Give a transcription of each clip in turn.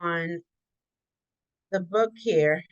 on the book here.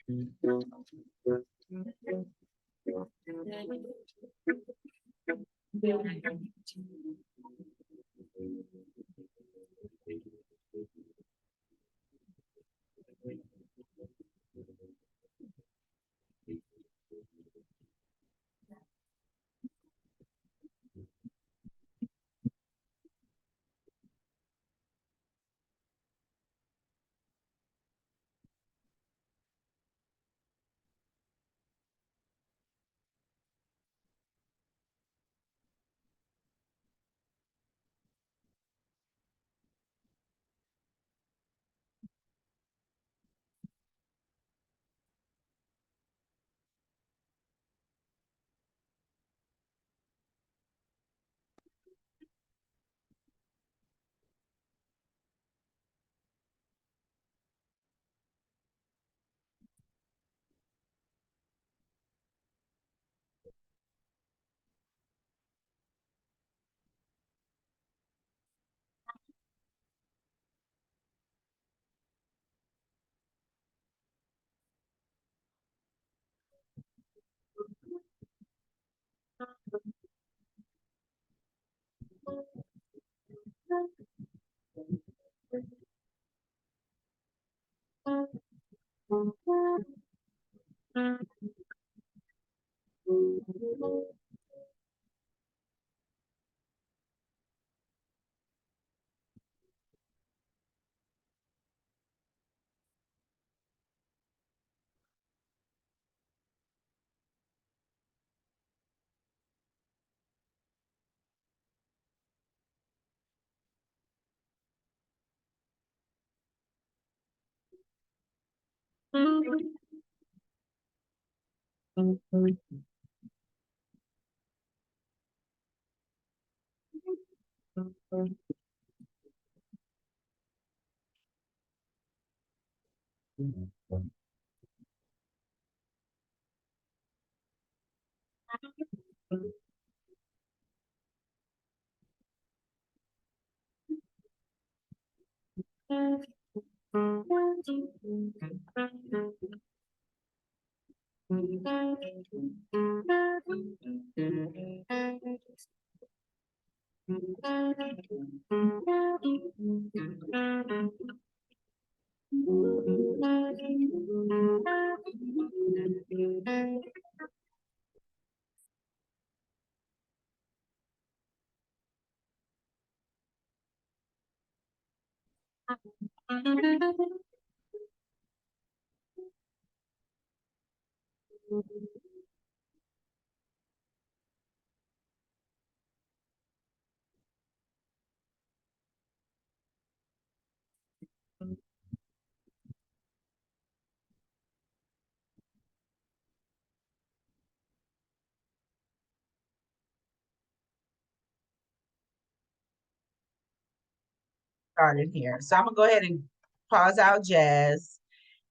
Started here. So I'm gonna go ahead and pause out Jazz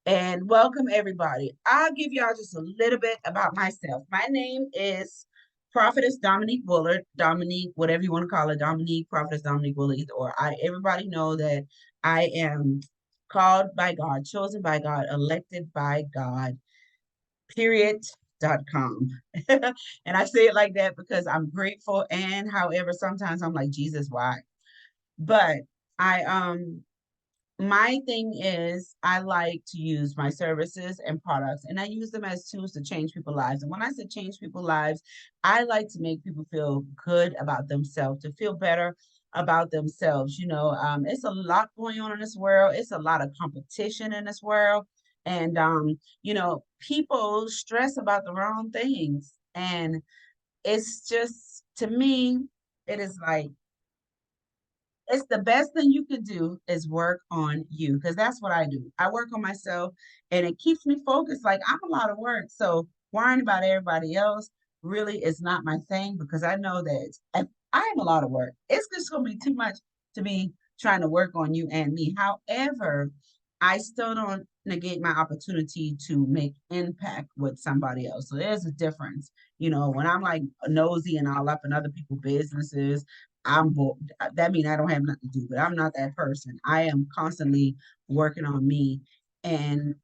and welcome everybody. I'll give y'all just a little bit about myself. My name is Prophetess Dominique Bullard, Dominique, whatever you want to call it, Dominique, Prophetess Dominique Bullard, or everybody know that I am called by God, chosen by God, elected by God, period.com. And I say it like that because I'm grateful. And however, sometimes I'm like, Jesus, why? But I my thing is I like to use my services and products and I use them as tools to change people's lives. And when I say change people's lives, I like to make people feel good about themselves, to feel better about themselves. It's a lot going on in this world. It's a lot of competition in this world. And people stress about the wrong things. And it's just to me, it is like it's the best thing you could do is work on you because that's what I do. I work on myself and it keeps me focused. Like I'm a lot of work. So worrying about everybody else really is not my thing because I know that if I'm a lot of work, it's just going to be too much to be trying to work on you and me. However, I still don't negate my opportunity to make impact with somebody else. So there's a difference. You know, when I'm like nosy and all up in other people's businesses, I'm bored. That means I don't have nothing to do, but I'm not that person. I am constantly working on me. And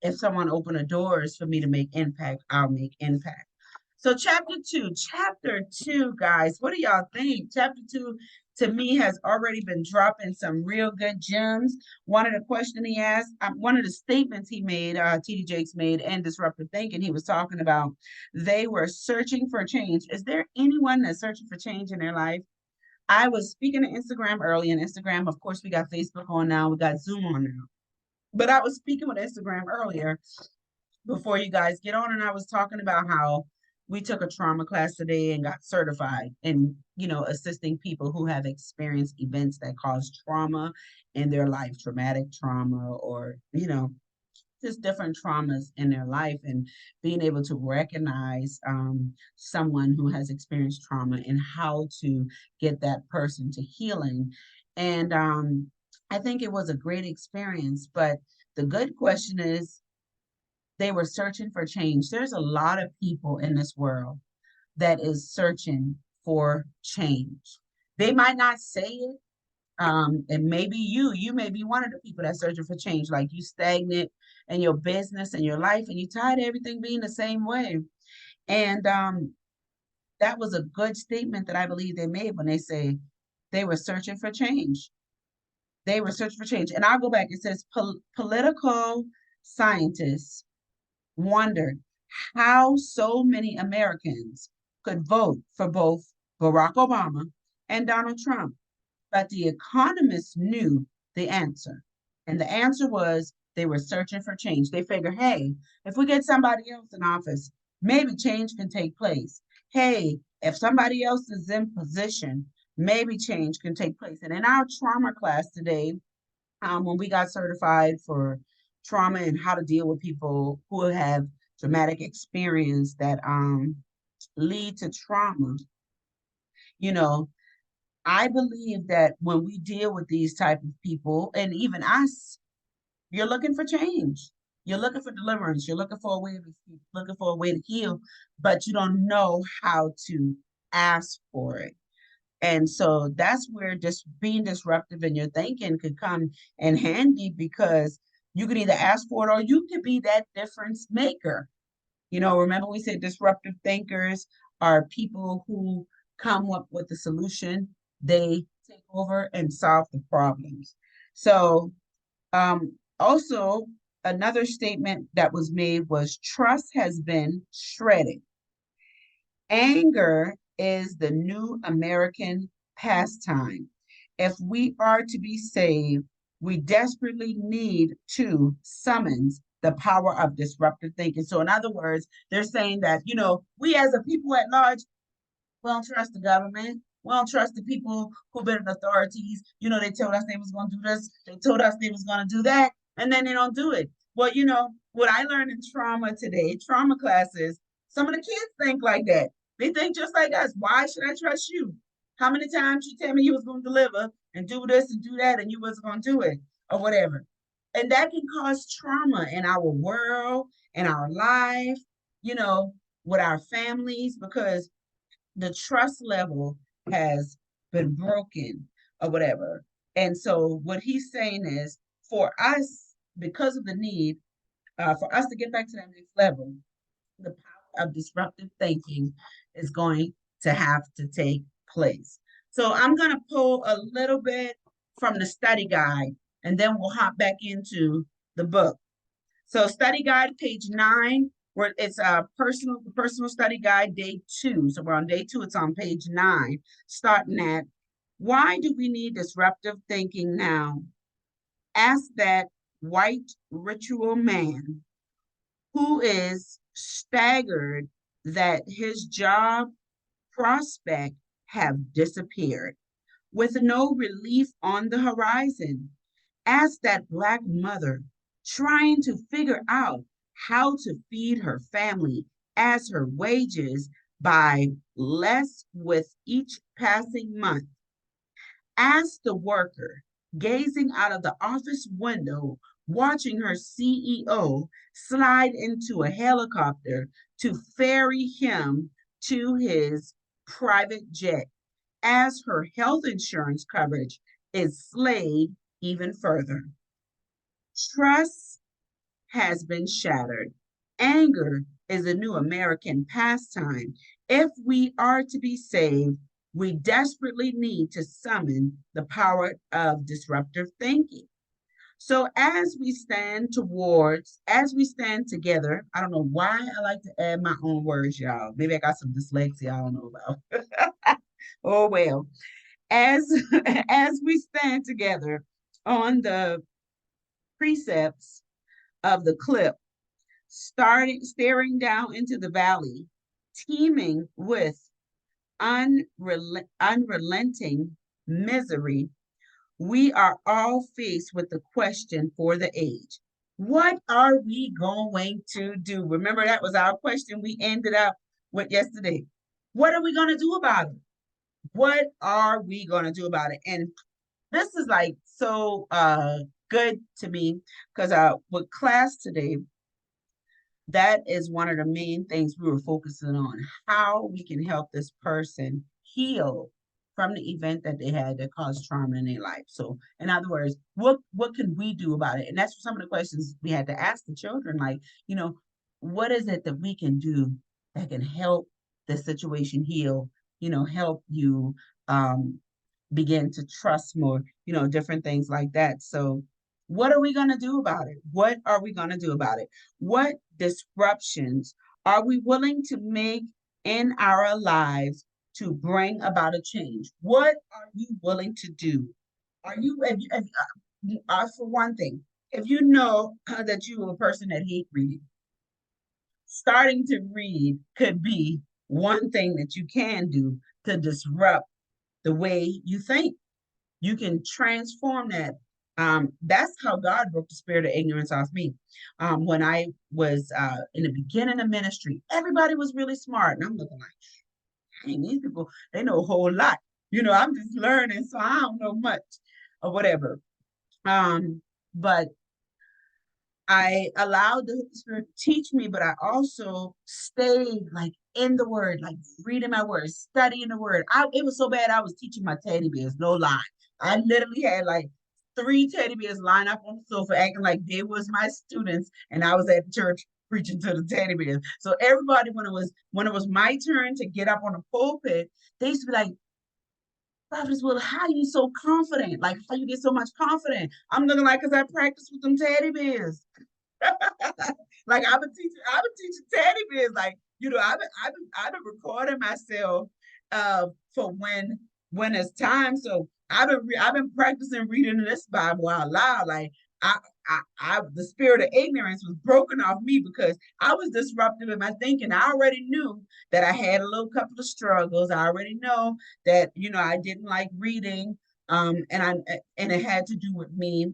if someone open the doors for me to make impact, I'll make impact. So chapter two, guys, what do y'all think? Chapter two to me has already been dropping some real good gems. One of the questions he asked, one of the statements he made, TD Jakes made, and Disruptive Thinking, he was talking about they were searching for change. Is there anyone that's searching for change in their life? I was speaking to Instagram early, and Instagram, of course, we got Facebook on now, we got Zoom on now. But I was speaking with Instagram earlier before you guys get on, and I was talking about how we took a trauma class today and got certified in, assisting people who have experienced events that cause trauma in their life, traumatic trauma, or, just different traumas in their life, and being able to recognize someone who has experienced trauma and how to get that person to healing. And I think it was a great experience, but the good question is, they were searching for change. There's a lot of people in this world that is searching for change. They might not say it. And maybe you may be one of the people that's searching for change, like you stagnant in your business and your life, and you tired of everything being the same way. And that was a good statement that I believe they made when they say they were searching for change. They were searching for change. And I'll go back. It says political scientists wondered how so many Americans could vote for both Barack Obama and Donald Trump. But the economists knew the answer. And the answer was they were searching for change. They figured, hey, if we get somebody else in office, maybe change can take place. Hey, if somebody else is in position, maybe change can take place. And in our trauma class today, when we got certified for trauma and how to deal with people who have traumatic experience that lead to trauma, you know, I believe that when we deal with these type of people, and even us, you're looking for change. You're looking for deliverance. You're looking for a way to looking for a way to heal, but you don't know how to ask for it. And so that's where just being disruptive in your thinking could come in handy, because you can either ask for it or you could be that difference maker. Remember we said disruptive thinkers are people who come up with the solution, they take over and solve the problems. So, also, another statement that was made was trust has been shredded. Anger is the new American pastime. If we are to be saved, we desperately need to summons the power of disruptive thinking. So, in other words, they're saying that, we as a people at large, we don't trust the government. We don't trust the people who've been in authorities. They told us they was going to do this. They told us they was going to do that. And then they don't do it. Well, what I learned in trauma today, trauma classes, some of the kids think like that. They think just like us. Why should I trust you? How many times you tell me you was going to deliver and do this and do that and you wasn't going to do it or whatever. And that can cause trauma in our world, in our life, with our families, because the trust level has been broken or whatever. And so what he's saying is, for us, because of the need, for us to get back to that next level, the power of disruptive thinking is going to have to take place. So I'm going to pull a little bit from the study guide, and then we'll hop back into the book. So study guide, page 9, where it's a personal study guide, day 2. So we're on day 2. It's on page 9, starting at, why do we need disruptive thinking now? Ask that white ritual man who is staggered that his job prospect have disappeared with no relief on the horizon. Ask that Black mother trying to figure out how to feed her family as her wages by less with each passing month. Ask the worker gazing out of the office window watching her CEO slide into a helicopter to ferry him to his private jet as her health insurance coverage is slayed even further. Trust has been shattered. Anger is a new American pastime. If we are to be saved, we desperately need to summon the power of disruptive thinking. So as we stand together, I don't know why I like to add my own words, y'all. Maybe I got some dyslexia I don't know about. Oh well. As as we stand together on the precepts of the cliff, staring down into the valley, teeming with unrelenting misery, we are all faced with the question for the age. What are we going to do? Remember, that was our question we ended up with yesterday. What are we going to do about it? What are we going to do about it? And this is like so good to me because with class today, that is one of the main things we were focusing on, how we can help this person heal from the event that they had that caused trauma in their life. So in other words, what can we do about it? And that's some of the questions we had to ask the children, like, what is it that we can do that can help the situation heal, help you begin to trust more, different things like that. So, what are we going to do about it? What are we going to do about it? What disruptions are we willing to make in our lives to bring about a change? What are you willing to do? For one thing, if you know that you are a person that hate reading, starting to read could be one thing that you can do to disrupt the way you think. You can transform that. That's how God broke the spirit of ignorance off me. When I was in the beginning of ministry, everybody was really smart. And I'm looking like, dang, these people, they know a whole lot. I'm just learning, so I don't know much or whatever. But I allowed the Holy Spirit to teach me, but I also stayed like in the word, like reading my word, studying the word. It was so bad I was teaching my teddy bears, no lie. I literally had like three teddy bears lined up on the sofa, acting like they was my students, and I was at church preaching to the teddy bears. So everybody, when it was my turn to get up on the pulpit, they used to be like, Prophetess, well, how are you so confident? Like, how you get so much confident? I'm looking like, because I practice with them teddy bears. Like I've been teaching teddy bears. Like, I've been recording myself for when it's time. So I've been practicing reading this Bible out loud. Like I the spirit of ignorance was broken off me because I was disruptive in my thinking. I already knew that I had a little couple of struggles. I already know that I didn't like reading. And it had to do with me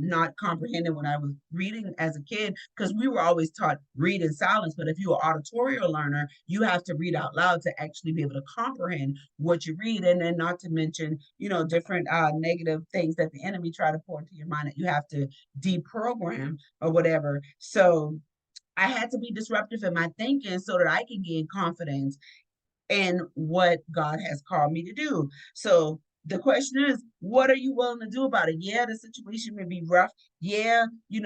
not comprehending when I was reading as a kid, because we were always taught read in silence. But if you're an auditory learner, you have to read out loud to actually be able to comprehend what you read. And then not to mention, different negative things that the enemy try to pour into your mind that you have to deprogram or whatever. So I had to be disruptive in my thinking so that I can gain confidence and what God has called me to do. So the question is, what are you willing to do about it? Yeah, the situation may be rough. Yeah, you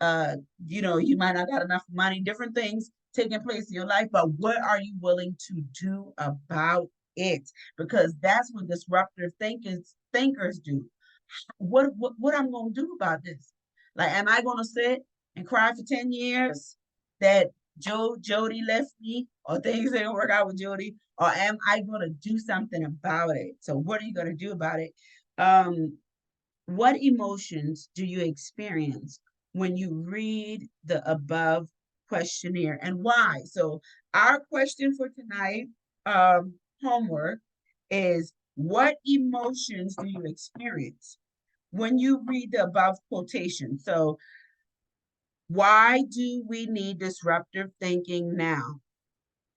might not got enough money, different things taking place in your life, but what are you willing to do about it? Because that's what disruptive thinkers do. What I'm gonna do about this? Like, am I gonna sit and cry for 10 years that Jody left me or things didn't work out with Jody? Or am I gonna do something about it? So what are you gonna do about it? What emotions do you experience when you read the above questionnaire and why? So our question for tonight, homework, is what emotions do you experience when you read the above quotation? So why do we need disruptive thinking now?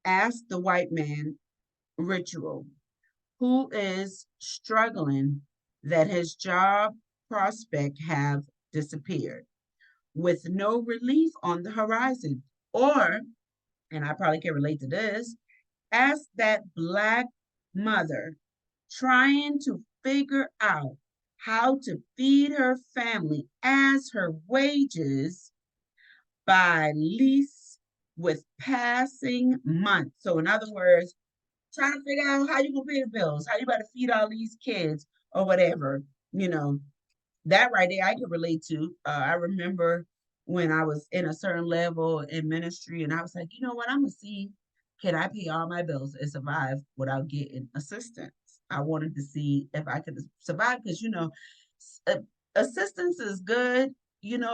Ask the white man ritual, who is struggling that his job prospect have disappeared with no relief on the horizon. Or, and I probably can relate to this, as that Black mother trying to figure out how to feed her family as her wages by lease with passing months. So, in other words, trying to figure out how you gonna pay the bills, how you about to feed all these kids or whatever, you know, that right there I can relate to. I remember when I was in a certain level in ministry, and I was like, you know what, I'm gonna see, can I pay all my bills and survive without getting assistance? I wanted to see if I could survive because assistance is good,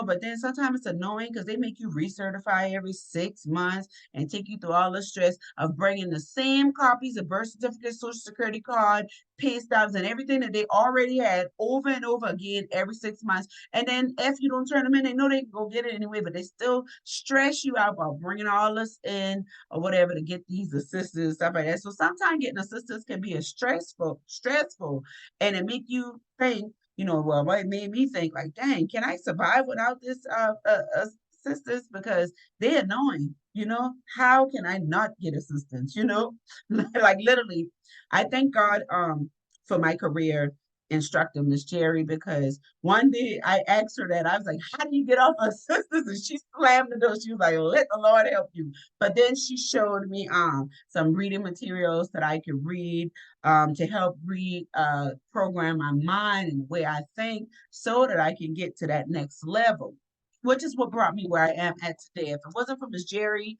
but then sometimes it's annoying because they make you recertify every 6 months and take you through all the stress of bringing the same copies of birth certificate, social security card, pay stubs, and everything that they already had over and over again every 6 months. And then if you don't turn them in, they know they can go get it anyway, but they still stress you out about bringing all this in or whatever to get these assistants and stuff like that. So sometimes getting assistance can be a stressful, and it make you think, well, it made me think like, dang, can I survive without this assistance? Because they're annoying, how can I not get assistance, like literally. I thank God for my career instructor, Miss Jerry, because one day I asked her that. I was like, how do you get off assistance? And she slammed the door. She was like, let the Lord help you. But then she showed me some reading materials that I could read to help program my mind and the way I think so that I can get to that next level, which is what brought me where I am at today. If it wasn't for Miss Jerry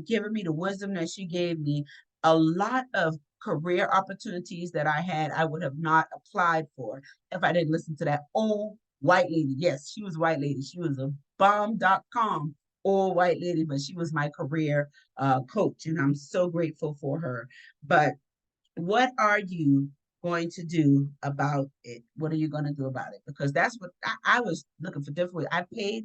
giving me the wisdom that she gave me, a lot of career opportunities that I had, I would have not applied for if I didn't listen to that old white lady. Yes, she was a white lady. She was a bomb.com old white lady, but she was my career coach, and I'm so grateful for her. But what are you going to do about it? What are you going to do about it? Because that's what I was looking for different ways. I paid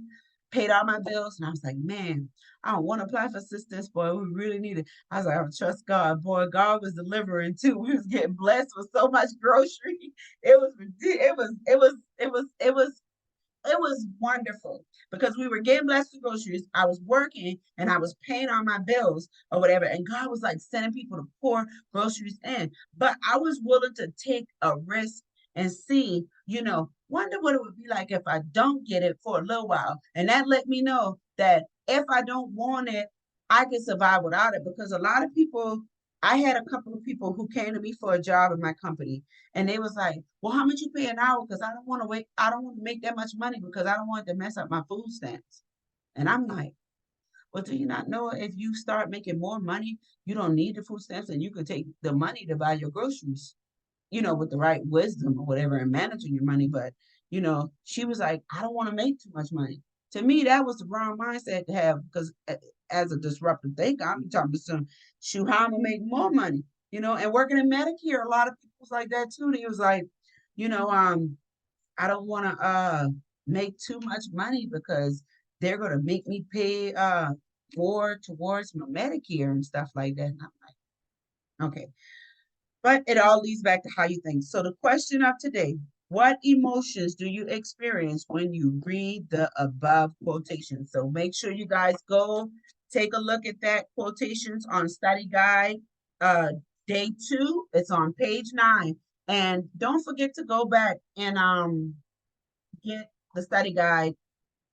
all my bills, and I was like, man, I don't want to apply for assistance, boy. We really need it. I was like, I trust God, boy. God was delivering too. We was getting blessed with so much grocery. It was wonderful because we were getting blessed with groceries. I was working and I was paying all my bills or whatever. And God was like sending people to pour groceries in. But I was willing to take a risk and see, wonder what it would be like if I don't get it for a little while. And that let me know that if I don't want it, I can survive without it, because a lot of people, I had a couple of people who came to me for a job in my company, and they was like, well, how much you pay an hour? Because I don't want to wait. I don't want to make that much money because I don't want to mess up my food stamps. And I'm like, well, do you not know if you start making more money, you don't need the food stamps and you can take the money to buy your groceries, with the right wisdom or whatever and managing your money. But, she was like, I don't want to make too much money. To me, that was the wrong mindset to have, because as a disruptive thinker, I'm talking to some, shoot, how I'm going to make more money, and working in Medicare, a lot of people was like that too. They was like, you know, um, I don't want to make too much money because they're going to make me pay more towards my Medicare and stuff like that. And I'm like, okay. But it all leads back to how you think. So the question of today, what emotions do you experience when you read the above quotation? So make sure you guys go take a look at that quotations on study guide day 2. It's on page 9. And don't forget to go back and get the study guide.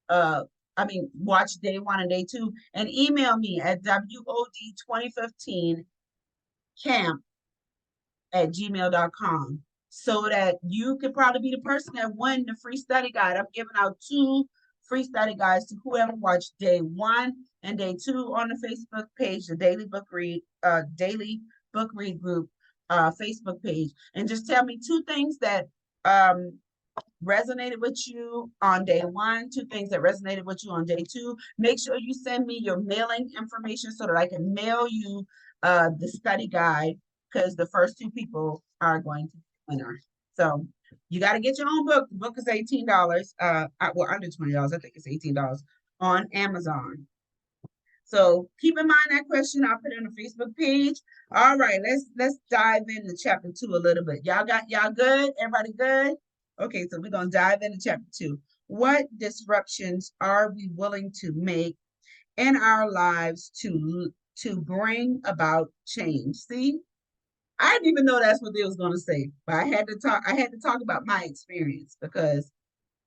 Watch day 1 and day 2 and email me at WOD2015 camp@gmail.com, so that you could probably be the person that won the free study guide. I'm giving out 2 free study guides to whoever watched day 1 and day 2 on the Facebook page, the Daily Book Read group Facebook page. And just tell me 2 things that resonated with you on day 1, 2 things that resonated with you on day 2. Make sure you send me your mailing information so that I can mail you the study guide, because the first 2 people are going to be winners. So you got to get your own book. The book is $18. Under $20. I think it's $18 on Amazon. So keep in mind that question. I'll put it on the Facebook page. All right, let's dive into chapter 2 a little bit. Y'all good? Everybody good? Okay, so we're gonna dive into chapter 2. What disruptions are we willing to make in our lives to bring about change? See, I didn't even know that's what they was going to say, but I had to talk about my experience because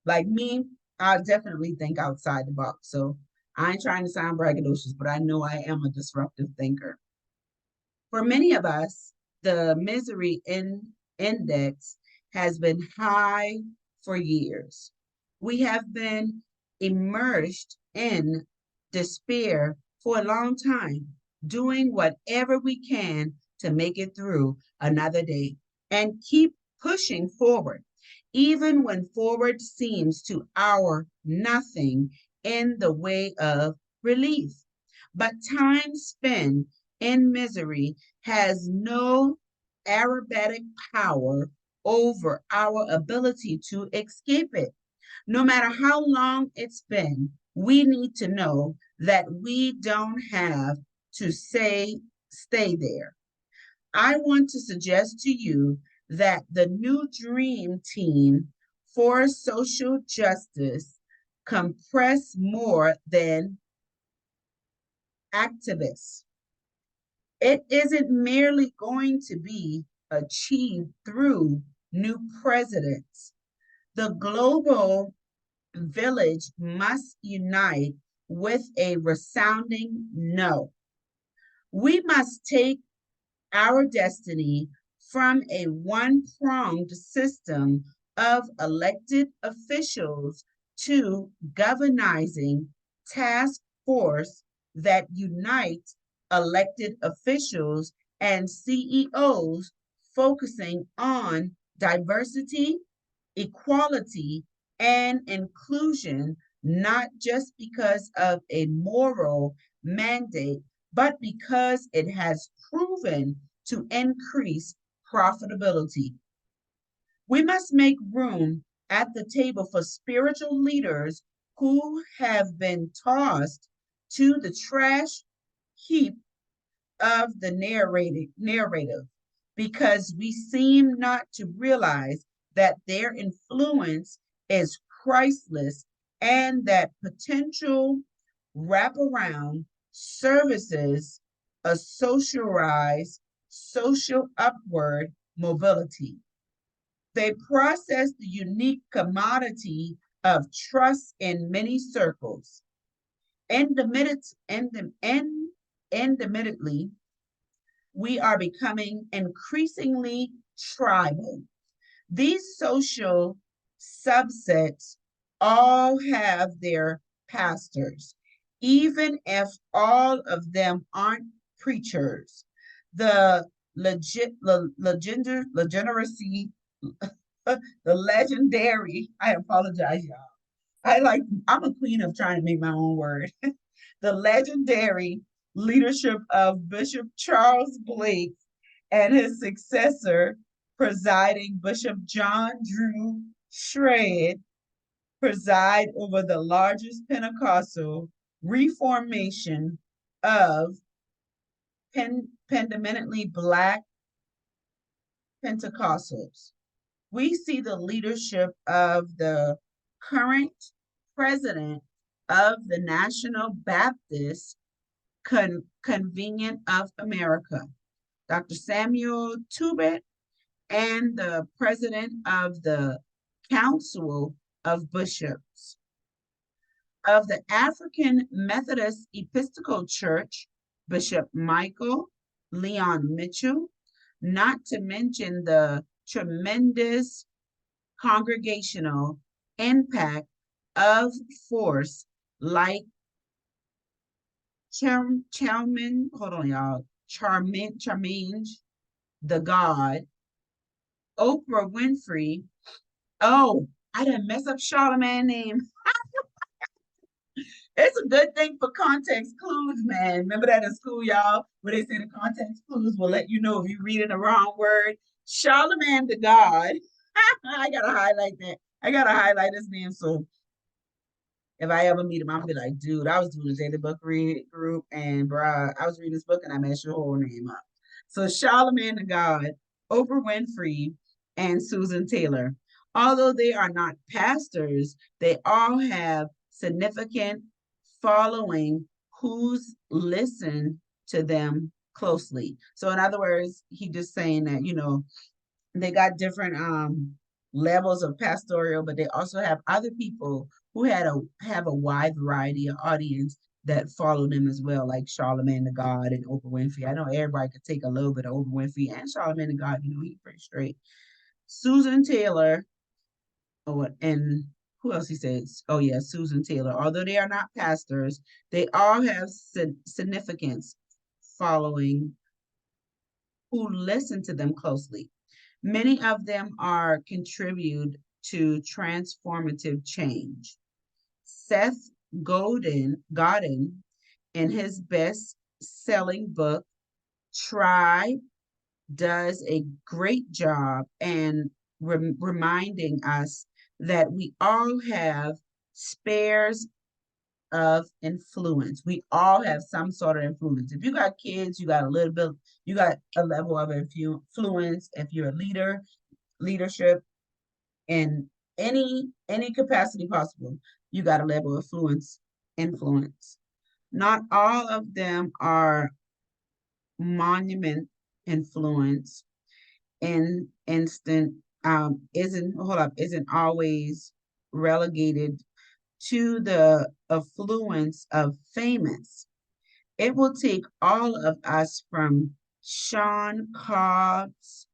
like me, I definitely think outside the box. So I ain't trying to sound braggadocious, but I know I am a disruptive thinker. For many of us, the index has been high for years. We have been immersed in despair for a long time, doing whatever we can to make it through another day and keep pushing forward, even when forward seems to our nothing in the way of relief. But time spent in misery has no aerobatic power over our ability to escape it. No matter how long it's been, we need to know that we don't have to stay there. I want to suggest to you that the new dream team for social justice compress more than activists. It isn't merely going to be achieved through new presidents. The global village must unite with a resounding no. We must take our destiny from a one pronged system of elected officials to governizing task force that unite elected officials and CEOs focusing on diversity, equality, and inclusion, not just because of a moral mandate, but because it has proven to increase profitability. We must make room at the table for spiritual leaders who have been tossed to the trash heap of the narrative because we seem not to realize that their influence is priceless and that potential wraparound services a socialized social upward mobility. They process the unique commodity of trust in many circles. Intermittently, we are becoming increasingly tribal. These social subsets all have their pastors, even if all of them aren't preachers. The legitimacy, the legendary, I apologize, y'all. I'm a queen of trying to make my own word. The legendary leadership of Bishop Charles Blake and his successor, presiding Bishop John Drew Shred, preside over the largest Pentecostal reformation of predominantly Black Pentecostals. We see the leadership of the current president of the National Baptist Convention of America, Dr. Samuel Tubet, and the president of the Council of Bishops. Of the African Methodist Episcopal Church, Bishop Michael Leon Mitchell, not to mention the tremendous congregational impact of force like hold on, y'all, Charmaine, the God, Oprah Winfrey. Oh, I didn't mess up Charlamagne's name. It's a good thing for context clues, man. Remember that in school, y'all, where they say the context clues will let you know if you're reading the wrong word. Charlemagne the God. I gotta highlight that. I gotta highlight his name so if I ever meet him, I'm gonna be like, dude, I was doing a daily book read group, and bruh, I was reading this book and I messed your whole name up. So Charlemagne the God, Oprah Winfrey, and Susan Taylor. Although they are not pastors, they all have significant following who's listened to them closely. So in other words, he just saying that, they got different levels of pastoral, but they also have other people who have a wide variety of audience that follow them as well, like Charlemagne the God and Oprah Winfrey. I know everybody could take a little bit of Oprah Winfrey and Charlemagne the God, he's pretty straight. Susan Taylor, and who else he says? Oh yeah, Susan Taylor. Although they are not pastors, they all have significance following who listen to them closely. Many of them are contribute to transformative change. Seth Godin, in his best-selling book, Try, does a great job and reminding us that we all have spares of influence. We all have some sort of influence. If you got kids, you got a little bit, you got a level of influence. If you're a leadership in any capacity possible, you got a level of influence. Not all of them are monument influence in instant isn't always relegated to the affluence of famous. It will take all of us from Sean Cobbs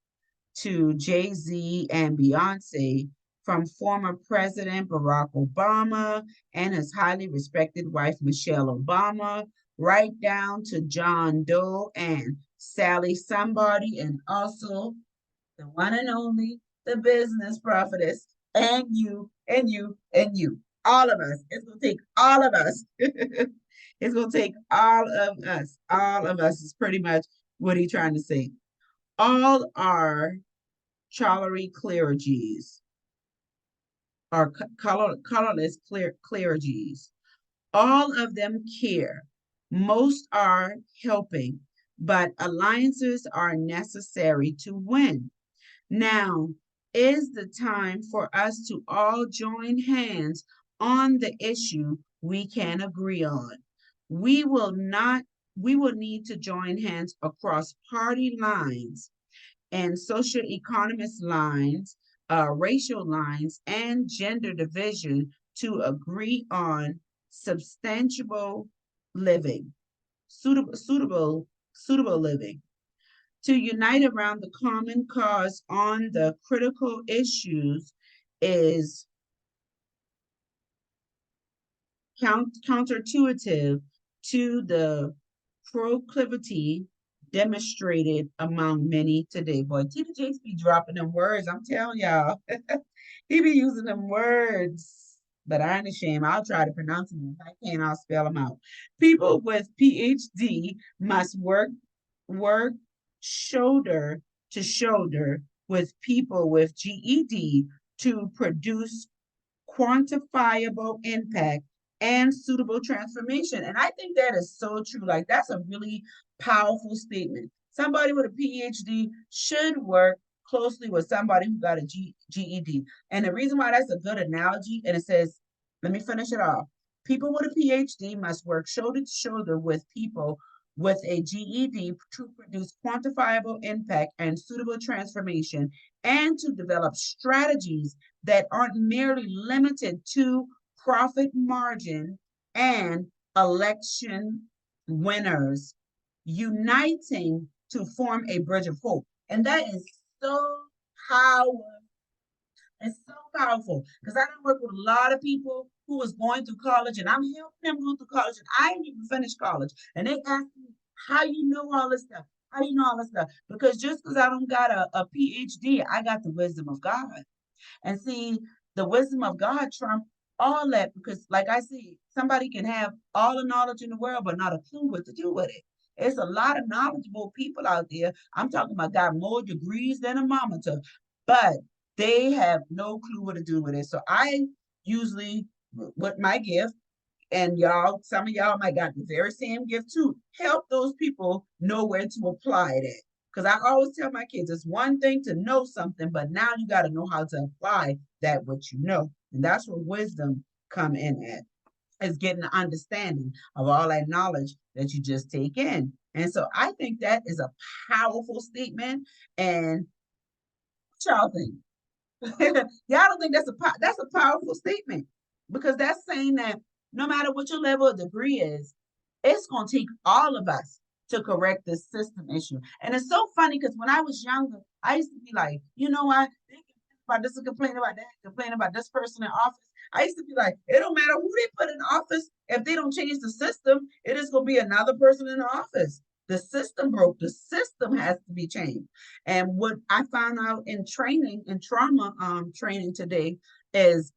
to Jay-Z and Beyonce, from former President Barack Obama and his highly respected wife Michelle Obama, right down to John Doe and Sally Somebody, and also the one and only, the business prophetess, and you, and you, and you. All of us. It's going to take all of us. It's going to take all of us. All of us is pretty much what he's trying to say. All are Challery clergies, or colorless clergies. All of them care. Most are helping, but alliances are necessary to win. Now is the time for us to all join hands on the issue we can agree on. We will not, we will need to join hands across party lines and social economist lines, racial lines, and gender division to agree on substantiable living, suitable living, to unite around the common cause on the critical issues is counterintuitive to the proclivity demonstrated among many today. Boy, T.D. Jakes be dropping them words. I'm telling y'all. He be using them words. But I ain't ashamed. I'll try to pronounce them. If I can't, I'll spell them out. People with PhD must work shoulder to shoulder with people with GED to produce quantifiable impact and suitable transformation. And I think that is so true. Like, that's a really powerful statement. Somebody with a PhD should work closely with somebody who got a GED. And the reason why that's a good analogy, and it says, let me finish it off. People with a PhD must work shoulder to shoulder with people with a GED to produce quantifiable impact and suitable transformation, and to develop strategies that aren't merely limited to profit margin and election winners, uniting to form a bridge of hope. And that is so powerful. It's so powerful because I done work with a lot of people who was going through college, and I'm helping them go through college, and I didn't even finish college. And they ask me, how you know all this stuff? How you know all this stuff? Because just because I don't got a PhD, I got the wisdom of God. And see, the wisdom of God trump all that, because like I see, somebody can have all the knowledge in the world, but not a clue what to do with it. There's a lot of knowledgeable people out there. I'm talking about got more degrees than a mama to, but they have no clue what to do with it. So I usually, with my gift, and y'all, some of y'all might got the very same gift too, help those people know where to apply that. Because I always tell my kids, it's one thing to know something, but now you got to know how to apply that what you know. And that's where wisdom come in at, is getting an understanding of all that knowledge that you just take in. And so I think that is a powerful statement. And what y'all think? Y'all don't think that's a powerful statement, because that's saying that no matter what your level of degree is, it's gonna take all of us to correct this system issue. And it's so funny because when I was younger, I used to be like, you know what? They complain about this and complain about that, complain about this person in office. I used to be like, it don't matter who they put in office, if they don't change the system, it is gonna be another person in the office. The system broke. The system has to be changed. And what I found out in training, in trauma training today, is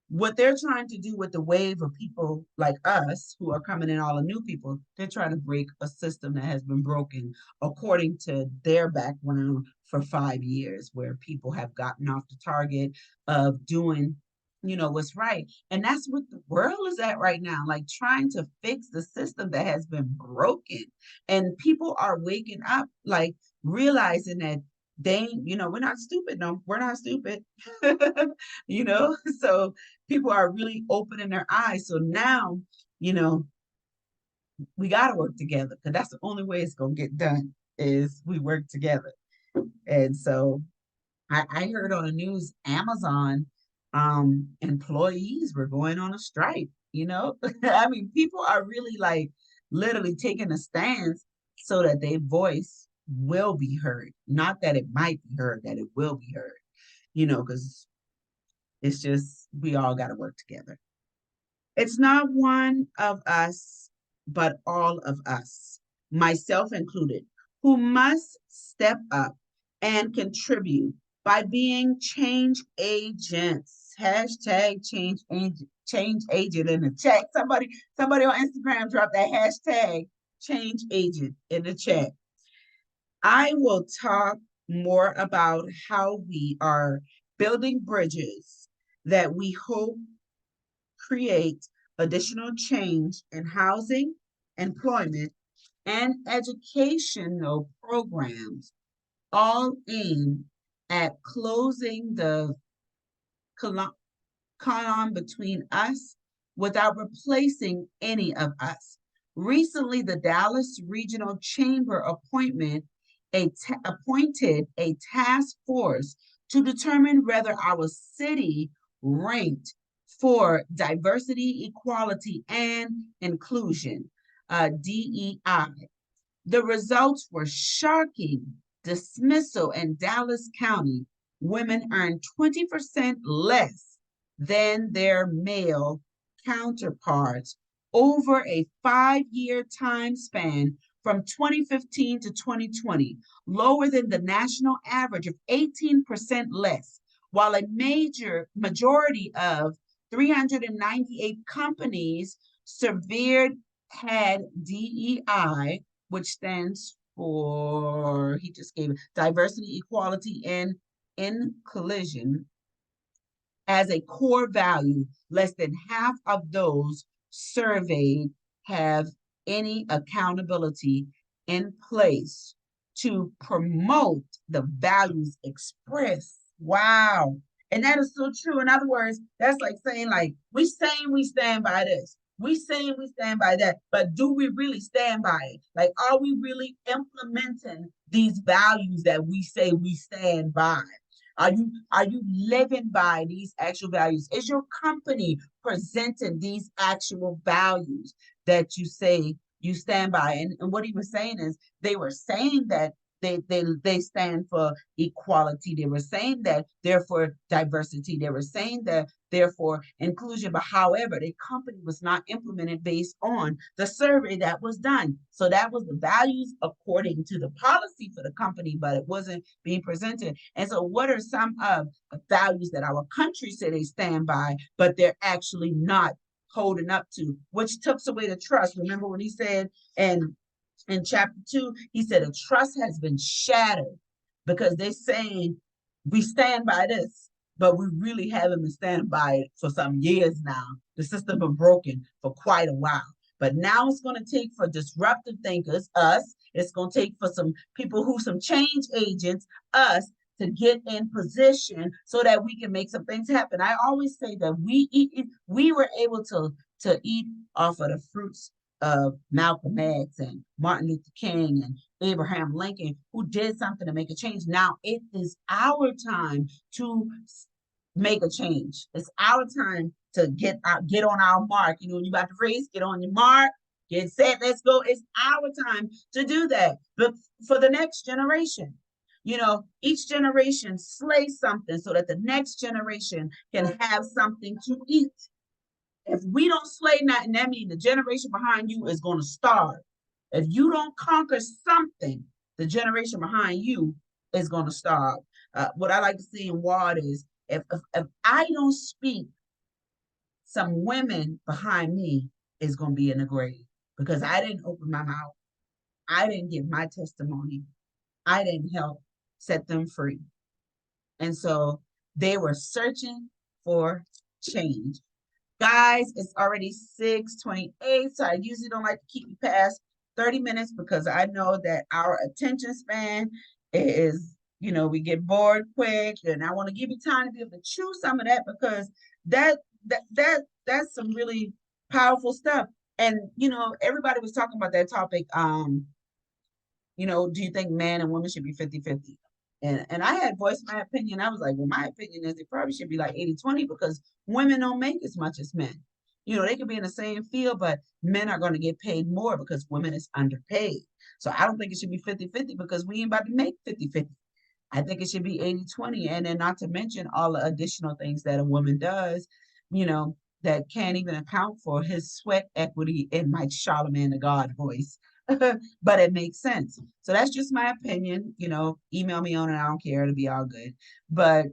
what they're trying to do with the wave of people like us who are coming in, all the new people. They're trying to break a system that has been broken according to their background for 5 years, where people have gotten off the target of doing, what's right. And that's what the world is at right now, like trying to fix the system that has been broken. And people are waking up, like realizing that we're not stupid. No, we're not stupid. you know, so people are really opening their eyes. So now, you know, we got to work together, because that's the only way it's going to get done, is we work together. And so I heard on the news, Amazon employees were going on a strike, I mean, people are really like literally taking a stance so that their voice will be heard. Not that it might be heard, that it will be heard, because it's just, we all got to work together. It's not one of us, but all of us, myself included, who must step up and contribute by being change agents. Hashtag change agent in the chat. Somebody on Instagram dropped that hashtag change agent in the chat. I will talk more about how we are building bridges that we hope create additional change in housing, employment, and educational programs, all aimed at closing the column between us without replacing any of us. Recently, the Dallas Regional Chamber appointed a task force to determine whether our city ranked for diversity, equality, and inclusion, DEI. The results were shocking. Dismissal in Dallas County, women earn 20% less than their male counterparts over a 5-year time span from 2015 to 2020, lower than the national average of 18% less, while a majority of 398 companies surveyed had DEI, which stands for, he just gave it, diversity, equality, and inclusion, as a core value. Less than half of those surveyed have any accountability in place to promote the values expressed. Wow. And that is so true. In other words, that's like saying, like, we saying we stand by this. We saying we stand by that, but do we really stand by it? Like, are we really implementing these values that we say we stand by? Are you living by these actual values? Is your company presenting these actual values that you say you stand by? And what he was saying is, they were saying that they stand for equality. They were saying that they're for diversity. They were saying that they're for inclusion. But however, the company was not implemented based on the survey that was done. So that was the values according to the policy for the company, but it wasn't being presented. And so what are some of the values that our country say they stand by, but they're actually not holding up to, which took away the trust? Remember when he said, and in chapter 2, he said a trust has been shattered because they're saying we stand by this, but we really haven't been standing by it for some years now. The system been broken for quite a while. But now it's going to take for disruptive thinkers, us, It's going to take for some people some change agents, us, to get in position so that we can make some things happen. I always say that we were able to eat off of the fruits of Malcolm X and Martin Luther King and Abraham Lincoln, who did something to make a change. Now it is our time to make a change. It's our time to get on our mark. You know, when you about to race, get on your mark, get set, let's go. It's our time to do that. But for the next generation, you know, each generation slays something so that the next generation can have something to eat. If we don't slay nothing, that means the generation behind you is going to starve. If you don't conquer something, the generation behind you is going to starve. What I like to see in WOD is if I don't speak, some women behind me is going to be in the grave because I didn't open my mouth. I didn't give my testimony. I didn't help set them free. And so they were searching for change. Guys, it's already 6:28, so I usually don't like to keep you past 30 minutes because I know that our attention span is, you know, we get bored quick, and I want to give you time to be able to chew some of that because that's some really powerful stuff. And you know, everybody was talking about that topic. You know, do you think men and women should be 50-50? And I had voiced my opinion. I was like, well, my opinion is it probably should be like 80-20 because women don't make as much as men. You know, they could be in the same field, but men are going to get paid more because women is underpaid. So I don't think it should be 50-50 because we ain't about to make 50-50. I think it should be 80-20. And then not to mention all the additional things that a woman does, you know, that can't even account for his sweat equity in my Charlemagne the God voice. But it makes sense. So that's just my opinion. You know, email me on it. I don't care. It'll be all good. But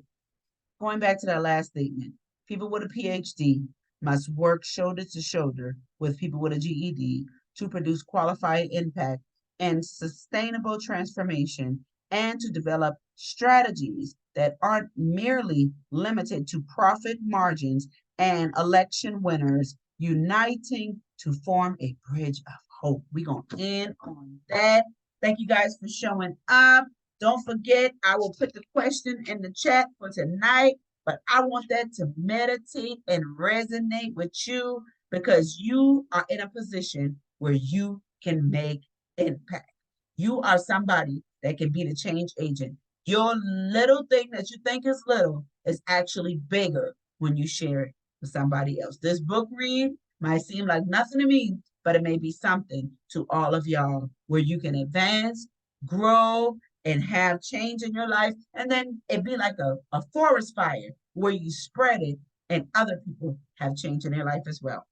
going back to that last statement, people with a PhD must work shoulder to shoulder with people with a GED to produce qualified impact and sustainable transformation and to develop strategies that aren't merely limited to profit margins and election winners uniting to form a bridge of hope. We're going to end on that. Thank you guys for showing up. Don't forget, I will put the question in the chat for tonight, but I want that to meditate and resonate with you because you are in a position where you can make impact. You are somebody that can be the change agent. Your little thing that you think is little is actually bigger when you share it with somebody else. This book read might seem like nothing to me, but it may be something to all of y'all where you can advance, grow, and have change in your life. And then it be like a forest fire where you spread it and other people have change in their life as well.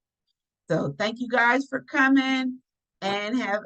So thank you guys for coming and have